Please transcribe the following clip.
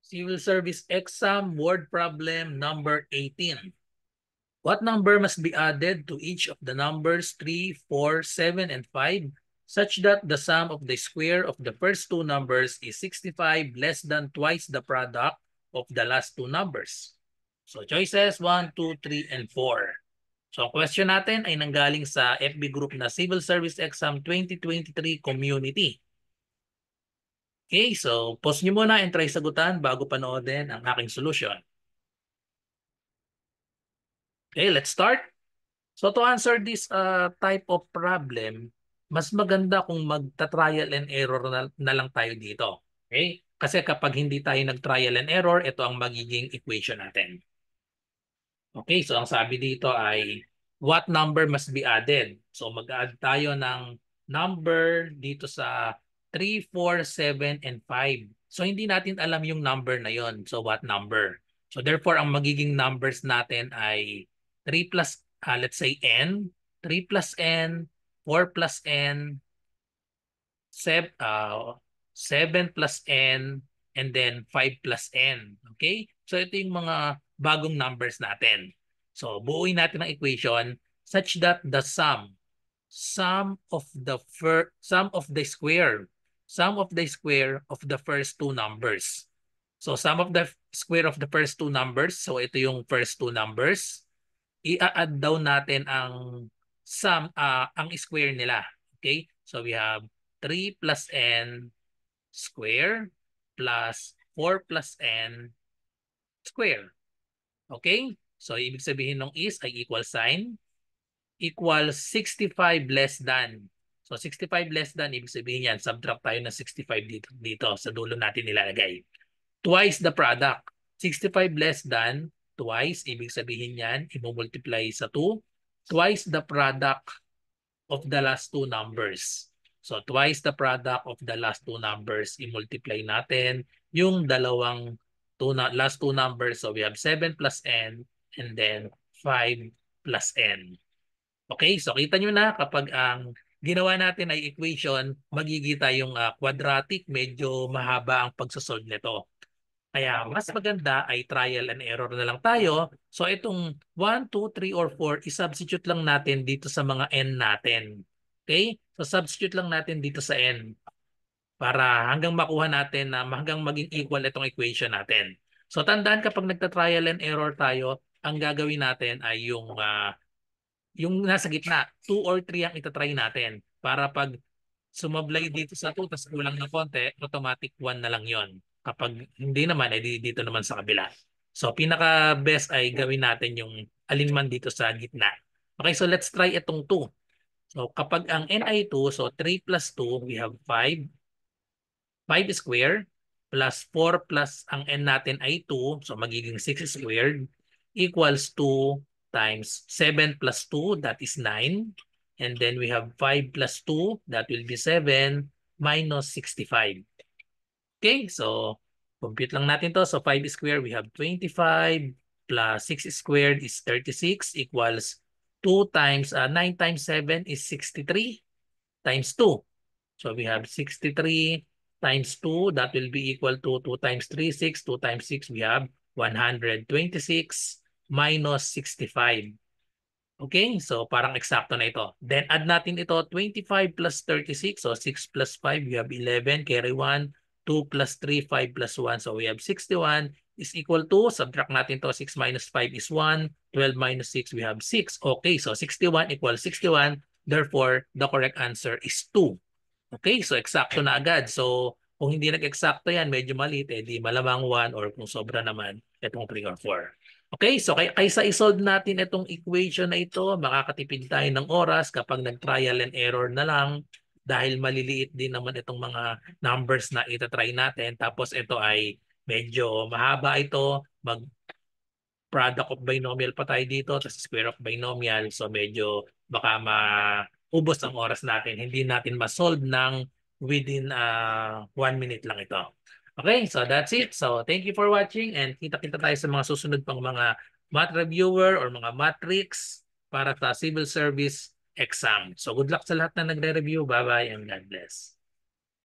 Civil Service Exam Word Problem number 18. What number must be added to each of the numbers 3, 4, 7, and 5 such that the sum of the square of the first two numbers is 65 less than twice the product of the last two numbers? So choices 1, 2, 3, and 4. So ang question natin ay nanggaling sa FB group na Civil Service Exam 2023 Community. Okay, so pause nyo muna and try sagutan bago panoodin ang aking solution. Okay, let's start. So to answer this type of problem, mas maganda kung magta-trial and error na lang tayo dito. Okay? Kasi kapag hindi tayo nag-trial and error, ito ang magiging equation natin. Okay, so ang sabi dito ay what number must be added? So mag-add tayo ng number dito sa 3, 4, 7, and 5. So hindi natin alam yung number na yon. So what number? So therefore, ang magiging numbers natin ay 3 plus, let's say n, 3 plus n, 4 plus n, 7 plus n, and then 5 plus n. Okay? So ito yung mga bagong numbers natin. So buuin natin ang equation such that the sum of the square of the first two numbers. So sum of the square of the first two numbers. So ito yung first two numbers. I-add daw natin ang sum, ang square nila. Okay? So we have 3 plus n square plus 4 plus n square. Okay? So ibig sabihin ng is ay equal sign equals 65 less than. So 65 less than, ibig sabihin yan, subtract tayo ng 65 dito sa dulo natin nilalagay. Twice the product. 65 less than, twice, ibig sabihin yan, i-multiply sa 2. Twice the product of the last two numbers. So twice the product of the last two numbers, i-multiply natin yung dalawang last two numbers. So we have 7 plus n and then 5 plus n. Okay, so kita nyo na kapag ang ginawa natin ay equation, magiging tayong quadratic, medyo mahaba ang pagsosolve nito. Kaya mas maganda ay trial and error na lang tayo. So itong 1, 2, 3, or 4, isubstitute lang natin dito sa mga n natin. Okay? So substitute lang natin dito sa n para hanggang makuha natin na hanggang maging equal itong equation natin. So tandaan kapag nagta-trial and error tayo, ang gagawin natin ay yung nasa gitna, 2 or 3 ang itatry natin. Para pag sumablay dito sa 2, tapos kulang na konti, automatic 1 na lang yon. Kapag hindi naman, edi dito naman sa kabila. So pinaka-best ay gawin natin yung alinman dito sa gitna. Okay, so let's try itong 2. So kapag ang n ay 2, so 3 plus 2, we have 5. 5 squared plus 4 plus ang n natin ay 2, so magiging 6 squared equals 2 times 7 plus 2, that is 9. And then we have 5 plus 2, that will be 7 minus 65. Okay, so compute lang natin to. So 5 squared, we have 25 plus 6 squared is 36 equals 2 times 9 times 7 is 63 times 2. So we have 63 times 2, that will be equal to 2 times 3, 6. 2 times 6, we have 126 minus 65. Okay, so parang eksakto na ito. Then add natin ito, 25 plus 36. So 6 plus 5, we have 11, carry 1. 2 plus 3, 5 plus 1. So we have 61 is equal to, subtract natin to, 6 minus 5 is 1. 12 minus 6, we have 6. Okay, so 61 equals 61. Therefore, the correct answer is 2. Okay, so eksakto na agad. So kung hindi nag-eksakto yan, medyo maliit, di malamang 1, or kung sobra naman, itong 3 or 4. Okay, so kaysa isolve natin itong equation na ito, makakatipid tayo ng oras kapag nag-trial and error na lang dahil maliliit din naman itong mga numbers na itatry natin. Tapos ito ay medyo mahaba ito, product of binomial pa tayo dito, tapos square of binomial. So medyo baka maubos ang oras natin. Hindi natin ma-solve ng within 1 minute lang ito. Okay, so that's it. So thank you for watching and kita-kita tayo sa mga susunod pang mga math reviewer or mga matrix para sa civil service exam. So good luck sa lahat na nagre-review. Bye-bye and God bless.